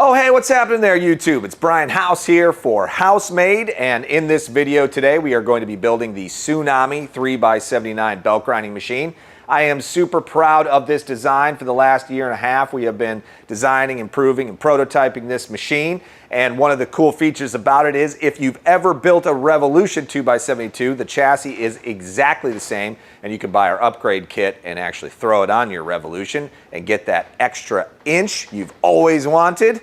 Oh, hey, what's happening there, YouTube? It's Brian House here for Housemade, and in this video today, we are going to be building the Tsunami 3x79 belt grinding machine. I am super proud of this design. For the last year and a half, we have been designing, improving, and prototyping this machine. And one of the cool features about it is if you've ever built a Revolution 2x72, the chassis is exactly the same, and you can buy our upgrade kit and actually throw it on your Revolution and get that extra inch you've always wanted.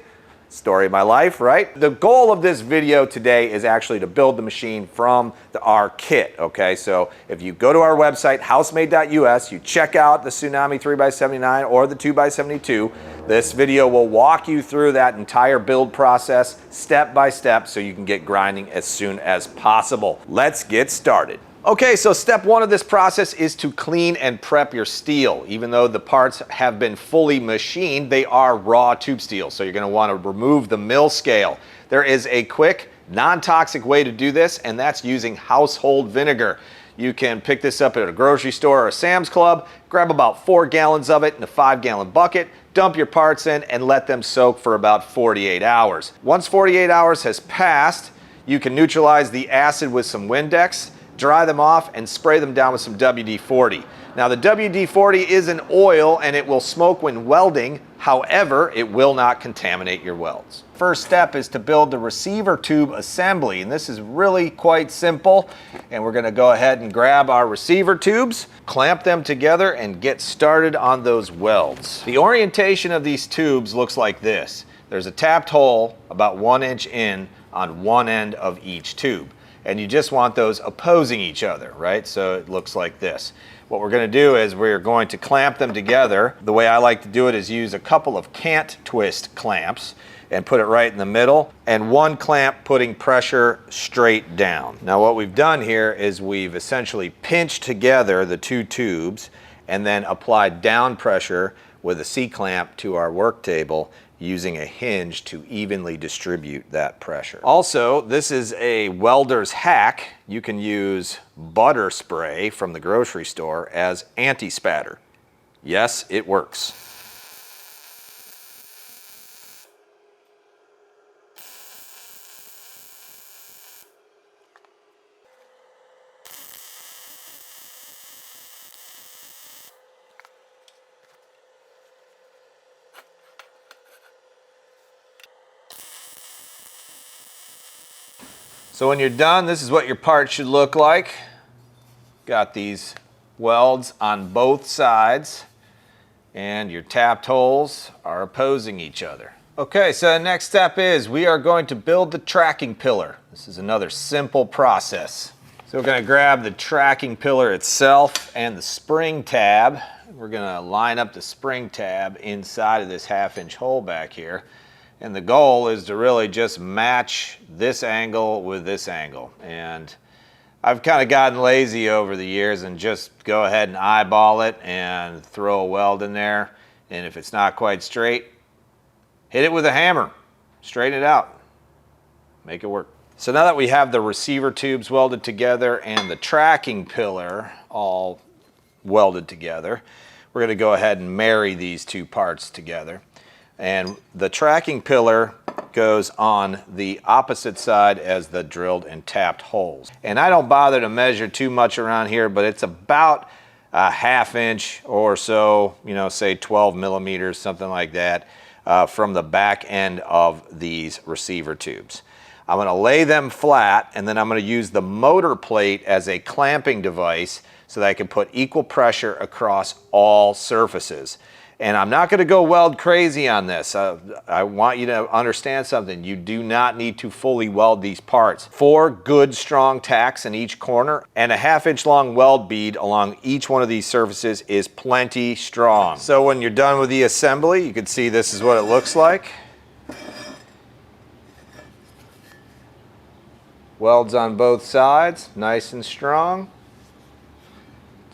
Story of my life, right? The goal of this video today is actually to build the machine from our kit, okay? So if you go to our website, housemade.us, you check out the Tsunami 3x79 or the 2x72, this video will walk you through that entire build process step by step so you can get grinding as soon as possible. Let's get started. Okay, so step one of this process is to clean and prep your steel. Even though the parts have been fully machined, they are raw tube steel, so you're going to want to remove the mill scale. There is a quick, non-toxic way to do this, and that's using household vinegar. You can pick this up at a grocery store or a Sam's Club, grab about 4 gallons of it in a 5-gallon bucket, dump your parts in, and let them soak for about 48 hours. Once 48 hours has passed, you can neutralize the acid with some Windex, dry them off, and spray them down with some WD-40. Now the WD-40 is an oil and it will smoke when welding, however, it will not contaminate your welds. First step is to build the receiver tube assembly, and this is really quite simple. And we're gonna go ahead and grab our receiver tubes, clamp them together, and get started on those welds. The orientation of these tubes looks like this. There's a tapped hole about 1 inch in on one end of each tube. And you just want those opposing each other, right? So it looks like this. What we're going to do is we're going to clamp them together. The way I like to do it is use a couple of cant twist clamps and put it right in the middle, and one clamp putting pressure straight down. Now what we've done here is we've essentially pinched together the two tubes and then applied down pressure with a C-clamp to our work table using a hinge to evenly distribute that pressure. Also, this is a welder's hack. You can use butter spray from the grocery store as anti-spatter. Yes, it works. So when you're done, this is what your part should look like. Got these welds on both sides, and your tapped holes are opposing each other. Okay, so the next step is we are going to build the tracking pillar. This is another simple process. So we're going to grab the tracking pillar itself and the spring tab. We're going to line up the spring tab inside of this 1/2-inch hole back here. And the goal is to really just match this angle with this angle. And I've kind of gotten lazy over the years and just go ahead and eyeball it and throw a weld in there. And if it's not quite straight, hit it with a hammer, straighten it out, make it work. So now that we have the receiver tubes welded together and the tracking pillar all welded together, we're going to go ahead and marry these two parts together. And the tracking pillar goes on the opposite side as the drilled and tapped holes. And I don't bother to measure too much around here, but it's about a 1/2 inch or so, you know, say 12 millimeters, something like that, from the back end of these receiver tubes. I'm going to lay them flat, and then I'm going to use the motor plate as a clamping device so that I can put equal pressure across all surfaces. And I'm not going to go weld crazy on this. I want you to understand something. You do not need to fully weld these parts. 4 good strong tacks in each corner and a 1/2 inch long weld bead along each one of these surfaces is plenty strong. So when you're done with the assembly, you can see this is what it looks like. Welds on both sides, nice and strong.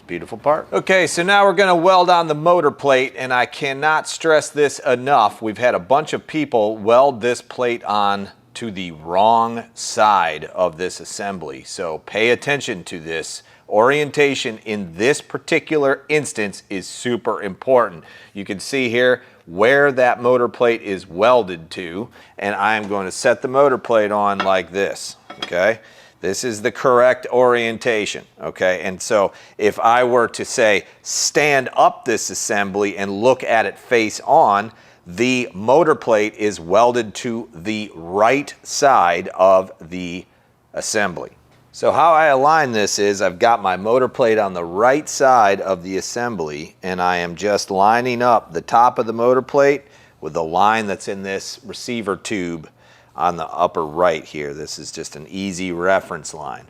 Beautiful part. Okay, so now we're going to weld on the motor plate, and I cannot stress this enough. We've had a bunch of people weld this plate on to the wrong side of this assembly. So pay attention to this. Orientation in this particular instance is super important. You can see here where that motor plate is welded to, and I am going to set the motor plate on like this, okay? This is the correct orientation, okay? And so if I were to say stand up this assembly and look at it face on, the motor plate is welded to the right side of the assembly. So how I align this is I've got my motor plate on the right side of the assembly, and I am just lining up the top of the motor plate with the line that's in this receiver tube on the upper right here. This is just an easy reference line.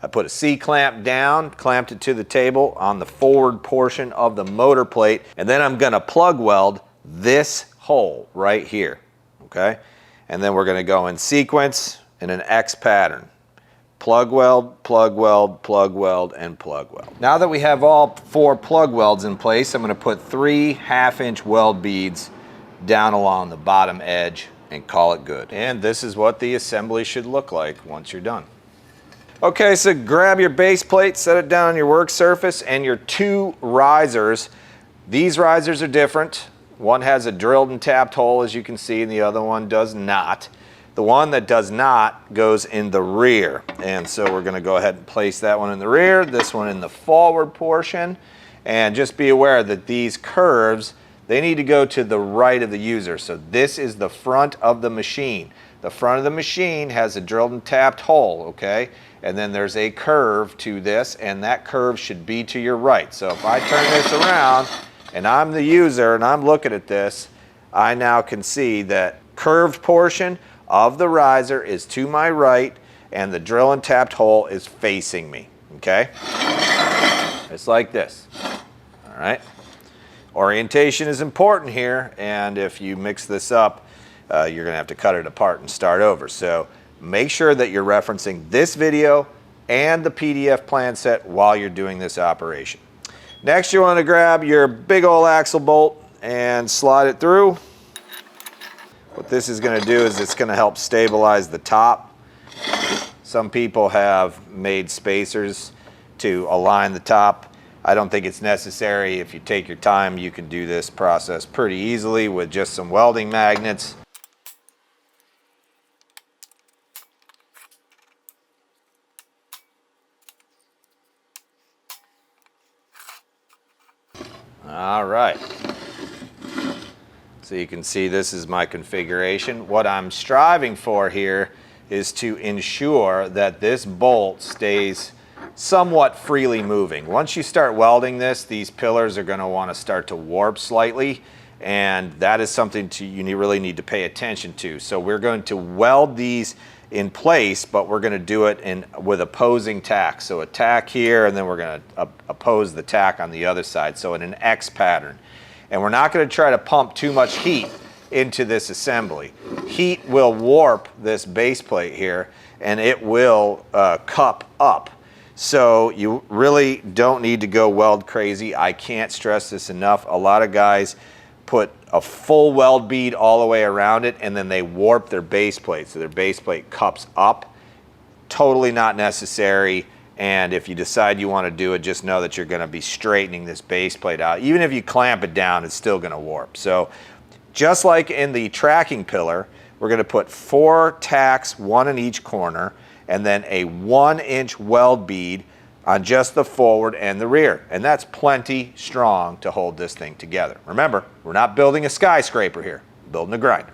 I put a C-clamp down, clamped it to the table on the forward portion of the motor plate, and then I'm gonna plug weld this hole right here, okay? And then we're gonna go in sequence in an X pattern. Plug weld, plug weld, plug weld, and plug weld. Now that we have all 4 plug welds in place, I'm going to put 3 half-inch weld beads down along the bottom edge and call it good. And this is what the assembly should look like once you're done. Okay, so grab your base plate, set it down on your work surface, and your 2 risers. These risers are different. One has a drilled and tapped hole, as you can see, and the other one does not. The one that does not goes in the rear, and so we're going to go ahead and place that one in the rear, this one in the forward portion, and just be aware that these curves, they need to go to the right of the user. So this is the front of the machine. The front of the machine has a drilled and tapped hole, okay? And then there's a curve to this, and that curve should be to your right. So if I turn this around and I'm the user and I'm looking at this, I now can see that curved portion of the riser is to my right, and the drill and tapped hole is facing me, okay? It's like this, all right? Orientation is important here, and if you mix this up, you're gonna have to cut it apart and start over. So make sure that you're referencing this video and the PDF plan set while you're doing this operation. Next, you wanna grab your big old axle bolt and slide it through. What this is going to do is it's going to help stabilize the top. Some people have made spacers to align the top. I don't think it's necessary. If you take your time, you can do this process pretty easily with just some welding magnets. All right. So you can see this is my configuration. What I'm striving for here is to ensure that this bolt stays somewhat freely moving. Once you start welding this, these pillars are going to want to start to warp slightly, and that is something you really need to pay attention to. So we're going to weld these in place, but we're going to do it with opposing tack. So a tack here, and then we're going to oppose the tack on the other side, so in an X pattern. And we're not going to try to pump too much heat into this assembly. Heat will warp this base plate here, and it will cup up. So you really don't need to go weld crazy. I can't stress this enough. A lot of guys put a full weld bead all the way around it, and then they warp their base plate, so their base plate cups up. Totally not necessary. And if you decide you want to do it, just know that you're going to be straightening this base plate out. Even if you clamp it down, it's still going to warp. So just like in the tracking pillar, we're going to put 4 tacks, 1 in each corner, and then a 1-inch weld bead on just the forward and the rear. And that's plenty strong to hold this thing together. Remember, we're not building a skyscraper here, we're building a grinder.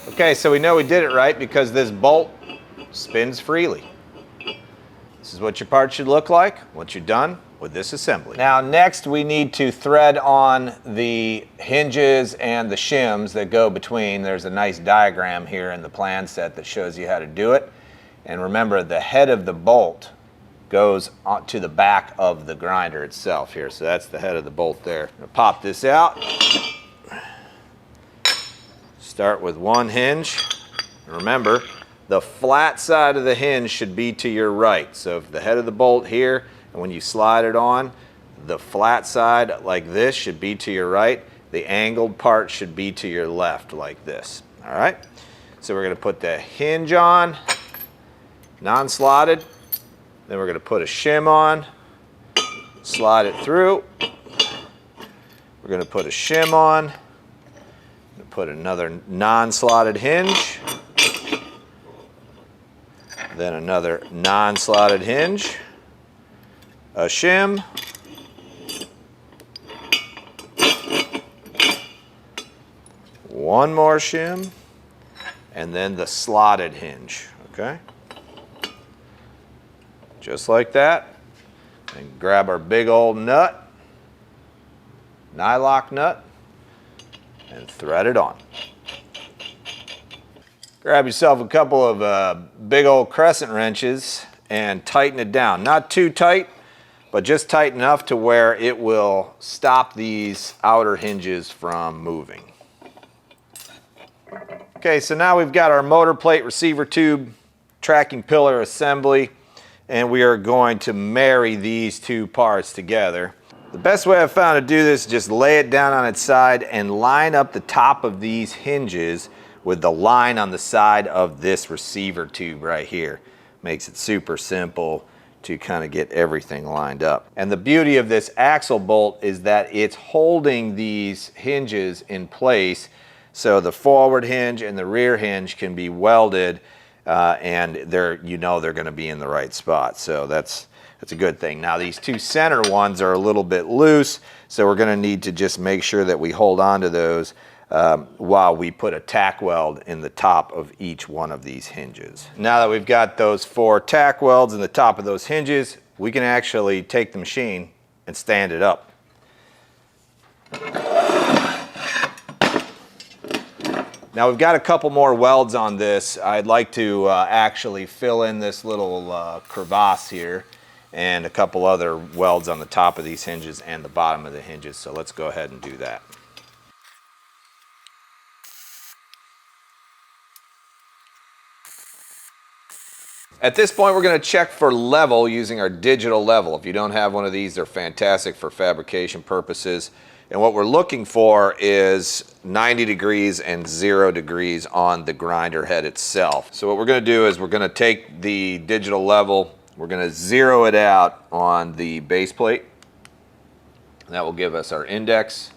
Okay, so we know we did it right because this bolt spins freely. This is what your part should look like once you're done with this assembly. Now next we need to thread on the hinges and the shims that go between. There's a nice diagram here in the plan set that shows you how to do it. And remember, the head of the bolt goes to the back of the grinder itself here. So that's the head of the bolt there. I'm gonna pop this out. Start with one hinge. Remember, the flat side of the hinge should be to your right. So if the head of the bolt here, and when you slide it on, the flat side like this should be to your right. The angled part should be to your left like this. All right, so we're going to put the hinge on, non-slotted. Then we're going to put a shim on, slide it through. We're going to put a shim on, put another non-slotted hinge, then another non-slotted hinge, a shim, one more shim, and then the slotted hinge, okay? Just like that. And grab our big old nut, nylock nut, and thread it on. Grab yourself a couple of big old crescent wrenches and tighten it down. Not too tight, but just tight enough to where it will stop these outer hinges from moving. Okay, so now we've got our motor plate, receiver tube, tracking pillar assembly, and we are going to marry these two parts together. The best way I've found to do this is just lay it down on its side and line up the top of these hinges with the line on the side of this receiver tube right here. Makes it super simple to kind of get everything lined up. And the beauty of this axle bolt is that it's holding these hinges in place, so the forward hinge and the rear hinge can be welded and they're going to be in the right spot. So that's a good thing. Now these two center ones are a little bit loose, so we're going to need to just make sure that we hold on to those while we put a tack weld in the top of each one of these hinges. Now that we've got those 4 tack welds in the top of those hinges, we can actually take the machine and stand it up. Now we've got a couple more welds on this. I'd like to actually fill in this little crevasse here and a couple other welds on the top of these hinges and the bottom of the hinges. So let's go ahead and do that. At this point, we're going to check for level using our digital level. If you don't have one of these, they're fantastic for fabrication purposes. And what we're looking for is 90 degrees and 0 degrees on the grinder head itself. So what we're going to do is we're going to take the digital level, we're going to zero it out on the base plate. That will give us our index.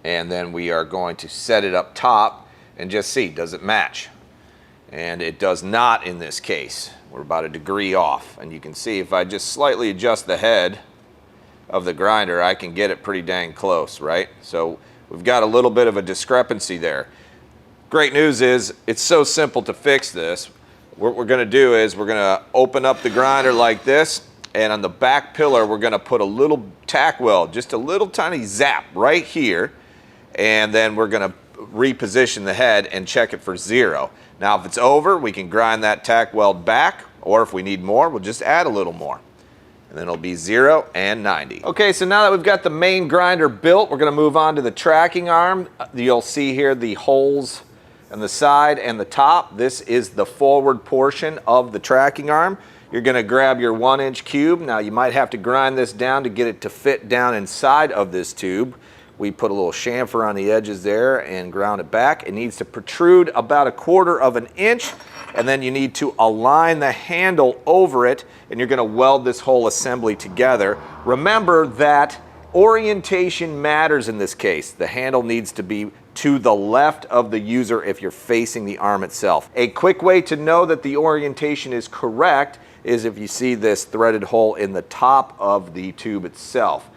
And then we are going to set it up top and just see, does it match? And it does not in this case. We're about a degree off. And you can see if I just slightly adjust the head of the grinder, I can get it pretty dang close, right? So we've got a little bit of a discrepancy there. Great news is it's so simple to fix this. What we're gonna do is we're gonna open up the grinder like this, and on the back pillar, we're gonna put a little tack weld, just a little tiny zap right here, and then we're gonna reposition the head and check it for 0. Now, if it's over, we can grind that tack weld back, or if we need more, we'll just add a little more. And then it'll be 0 and 90. Okay, so now that we've got the main grinder built, we're gonna move on to the tracking arm. You'll see here the holes on the side and the top. This is the forward portion of the tracking arm. You're gonna grab your 1-inch cube. Now you might have to grind this down to get it to fit down inside of this tube. We put a little chamfer on the edges there and ground it back. It needs to protrude about 1/4 inch, and then you need to align the handle over it, and you're gonna weld this whole assembly together. Remember that orientation matters in this case. The handle needs to be to the left of the user if you're facing the arm itself. A quick way to know that the orientation is correct is if you see this threaded hole in the top of the tube itself.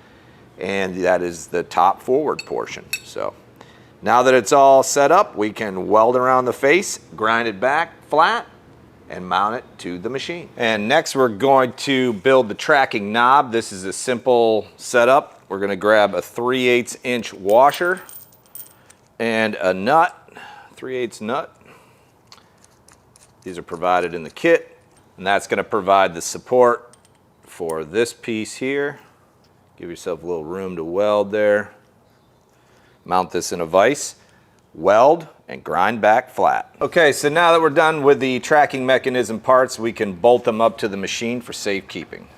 And that is the top forward portion. So now that it's all set up, we can weld around the face, grind it back flat, and mount it to the machine. And next we're going to build the tracking knob. This is a simple setup. We're gonna grab a 3/8 inch washer and a nut, 3/8 nut. These are provided in the kit, and that's gonna provide the support for this piece here. Give yourself a little room to weld there. Mount this in a vise, weld, and grind back flat. Okay, so now that we're done with the tracking mechanism parts, we can bolt them up to the machine for safekeeping.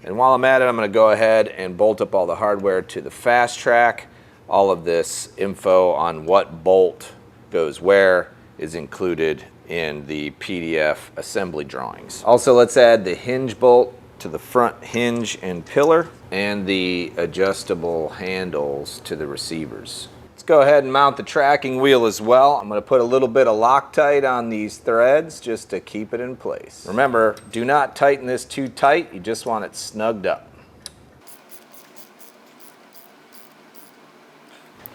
And while I'm at it, I'm going to go ahead and bolt up all the hardware to the fast track. All of this info on what bolt goes where is included in the PDF assembly drawings. Also, let's add the hinge bolt to the front hinge and pillar and the adjustable handles to the receivers. Let's go ahead and mount the tracking wheel as well. I'm going to put a little bit of Loctite on these threads just to keep it in place. Remember, do not tighten this too tight. You just want it snugged up.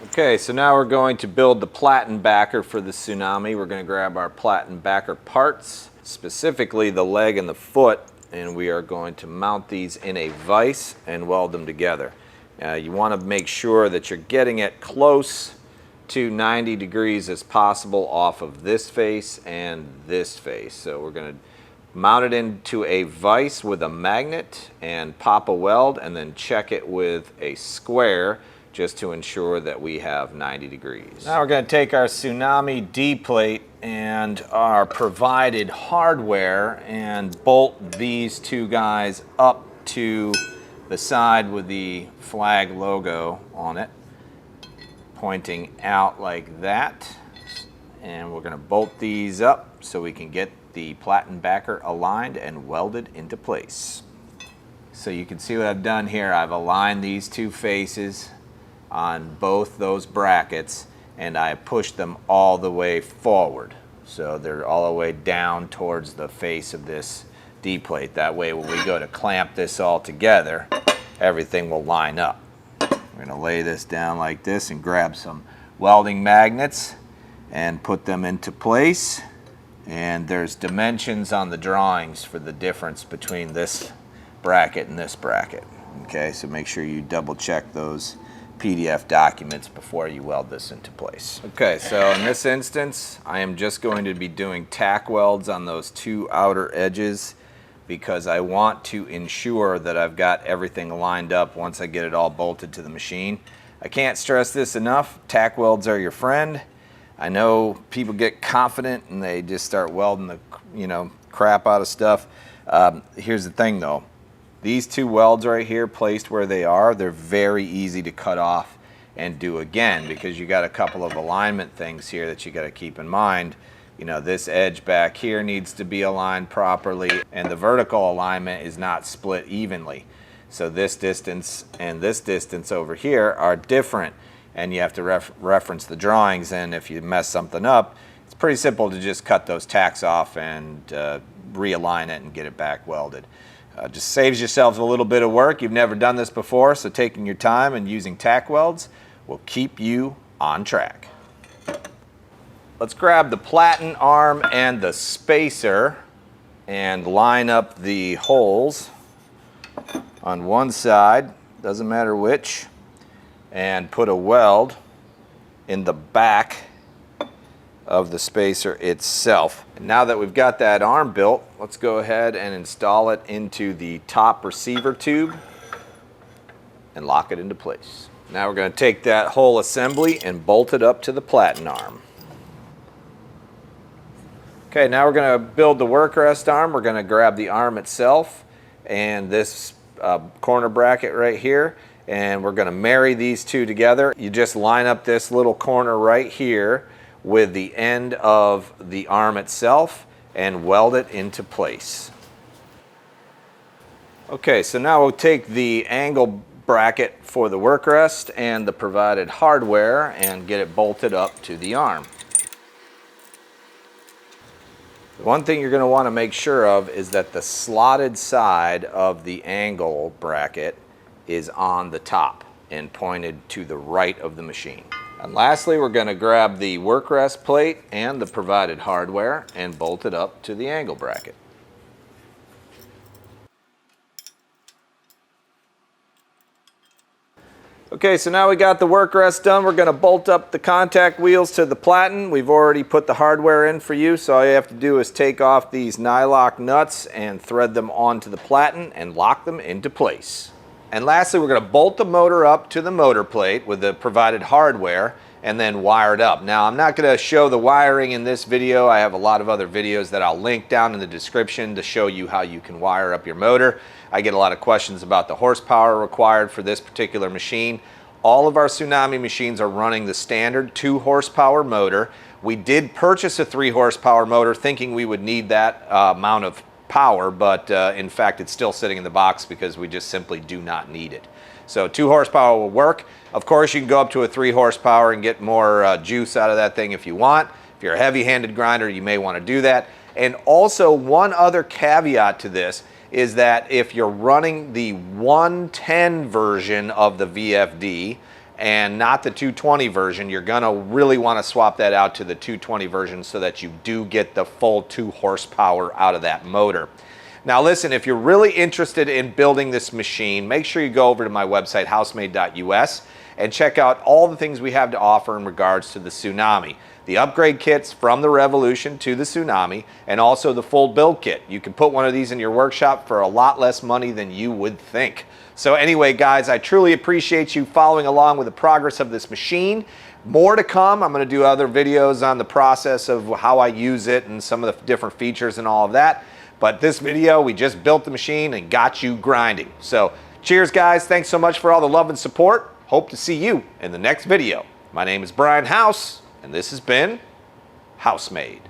Okay, so now we're going to build the platen backer for the Tsunami. We're going to grab our platen backer parts, specifically the leg and the foot, and we are going to mount these in a vise and weld them together. You want to make sure that you're getting it close to 90 degrees as possible off of this face and this face. So we're going to mount it into a vise with a magnet and pop a weld, and then check it with a square just to ensure that we have 90 degrees. Now we're going to take our Tsunami D-plate and our provided hardware and bolt these two guys up to the side with the flag logo on it, pointing out like that. And we're going to bolt these up so we can get the platen backer aligned and welded into place. So you can see what I've done here. I've aligned these two faces on both those brackets, and I pushed them all the way forward. So they're all the way down towards the face of this D-plate. That way when we go to clamp this all together, everything will line up. We're going to lay this down like this and grab some welding magnets and put them into place. And there's dimensions on the drawings for the difference between this bracket and this bracket. Okay, so make sure you double check those PDF documents before you weld this into place. Okay, so in this instance, I am just going to be doing tack welds on those two outer edges because I want to ensure that I've got everything lined up once I get it all bolted to the machine. I can't stress this enough. Tack welds are your friend. I know people get confident and they just start welding the crap out of stuff. Here's the thing though. These two welds right here placed where they are, they're very easy to cut off and do again because you got a couple of alignment things here that you got to keep in mind. This edge back here needs to be aligned properly, and the vertical alignment is not split evenly. So this distance and this distance over here are different, and you have to reference the drawings, and if you mess something up, it's pretty simple to just cut those tacks off and realign it and get it back welded. Just saves yourselves a little bit of work. You've never done this before, so taking your time and using tack welds will keep you on track. Let's grab the platen arm and the spacer and line up the holes on one side, doesn't matter which, and put a weld in the back of the spacer itself. And now that we've got that arm built, let's go ahead and install it into the top receiver tube and lock it into place. Now we're going to take that whole assembly and bolt it up to the platen arm. Okay, now we're going to build the work rest arm. We're going to grab the arm itself and this corner bracket right here, and we're going to marry these two together. You just line up this little corner right here with the end of the arm itself and weld it into place. Okay, so now we'll take the angle bracket for the work rest and the provided hardware and get it bolted up to the arm. One thing you're going to want to make sure of is that the slotted side of the angle bracket is on the top and pointed to the right of the machine. And lastly, we're going to grab the work rest plate and the provided hardware and bolt it up to the angle bracket. Okay, so now we got the work rest done. We're going to bolt up the contact wheels to the platen. We've already put the hardware in for you, so all you have to do is take off these nylock nuts and thread them onto the platen and lock them into place. And lastly, we're going to bolt the motor up to the motor plate with the provided hardware and then wire it up. Now, I'm not going to show the wiring in this video. I have a lot of other videos that I'll link down in the description to show you how you can wire up your motor. I get a lot of questions about the horsepower required for this particular machine. All of our Tsunami machines are running the standard 2 horsepower motor. We did purchase a 3 horsepower motor thinking we would need that amount of power, but in fact it's still sitting in the box because we just simply do not need it. So 2 horsepower will work. Of course, you can go up to a 3 horsepower and get more juice out of that thing if you want. If you're a heavy-handed grinder, you may want to do that. And also, one other caveat to this is that if you're running the 110 version of the VFD and not the 220 version, you're going to really want to swap that out to the 220 version so that you do get the full 2 horsepower out of that motor. Now listen, if you're really interested in building this machine, make sure you go over to my website, housemade.us, and check out all the things we have to offer in regards to the Tsunami. The upgrade kits from the Revolution to the Tsunami, and also the full build kit. You can put one of these in your workshop for a lot less money than you would think. So anyway, guys, I truly appreciate you following along with the progress of this machine. More to come. I'm going to do other videos on the process of how I use it and some of the different features and all of that. But this video, we just built the machine and got you grinding. So cheers, guys. Thanks so much for all the love and support. Hope to see you in the next video. My name is Brian House, and this has been House Made.